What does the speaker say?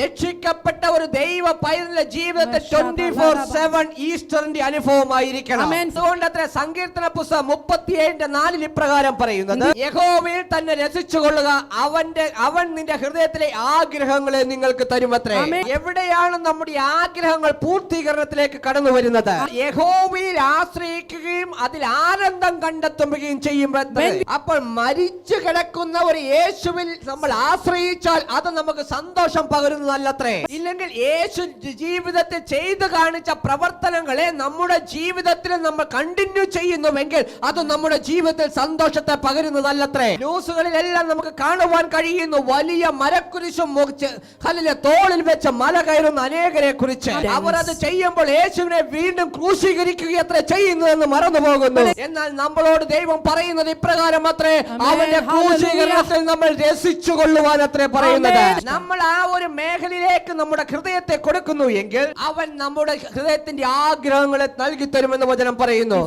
രക്ഷിക്കപ്പെട്ട ഒരു ദൈവ പൈതലിന്റെ ജീവിതത്തിൽ 24/7 ഈസ്റ്ററിന്റെ അനുഭവമായിരിക്കണം. അതുകൊണ്ട് അത്ര സങ്കീർത്തന പുസ്തകം 37:4 ഇപ്രകാരം പറയുന്നത്, യഹോവയിൽ തന്നെ രസിച്ചുകൊള്ളുക, അവൻ നിന്റെ ഹൃദയത്തിലെ ആഗ്രഹങ്ങളെ നിങ്ങൾക്ക് തരുമത്രേ. എവിടെയാണ് നമ്മുടെ ആഗ്രഹങ്ങൾ പൂർത്തീകരണത്തിലേക്ക് കടന്നു വരുന്നത്? യഹോവയിൽ ആശ്രയിക്കുകയും അതിൽ ആനന്ദം കണ്ടെത്തുകയും ചെയ്യുമ്പോൾ. അപ്പോൾ മരിച്ചു കിടക്കുന്ന ഒരു യേശുവിൽ നമ്മൾ ആശ്രയിച്ചാൽ അത് നമുക്ക് സന്തോഷം പകരുന്നതല്ലത്രേ. ഇല്ലെങ്കിൽ യേശു ജീവിതത്തിൽ ചെയ്തു കാണിച്ച പ്രവർത്തനങ്ങളെ നമ്മുടെ ജീവിതത്തിൽ നമ്മൾ കണ്ടിന്യൂ ചെയ്യുന്നുവെങ്കിൽ അത് നമ്മുടെ ജീവിതത്തിൽ സന്തോഷത്തെ പകരുന്നതല്ലത്രേ. ന്യൂസുകളിലെല്ലാം നമുക്ക് കാണുവാൻ കഴിയുന്നു, വലിയ മരക്കുരിശും തോളിൽ വെച്ച് മല കയറുന്ന അനേകരെ കുറിച്ച്. അവർ അത് ചെയ്യുമ്പോൾ യേശുവിനെ വീണ്ടും ക്രൂശീകരിക്കുകയത്ര ചെയ്യുന്നതെന്ന് മറന്നു പോകുന്നു. എന്നാൽ നമ്മളോട് ദൈവം പറയുന്നത് ഇപ്രകാരം അത്രേ, അവന്റെ ക്രൂശീകരണത്തിൽ നമ്മൾ രസിച്ചു കൊള്ളുവാൻ അത്രേ പറയുന്നത്. നമ്മൾ ആ ഒരു മേഖലയിലേക്ക് നമ്മുടെ ഹൃദയത്തെ കൊടുക്കുന്നു എങ്കിൽ അവൻ നമ്മുടെ ഹൃദയത്തിന്റെ ആഗ്രഹങ്ങളെ നൽകി തരുമെന്ന് വചനം പറയുന്നു.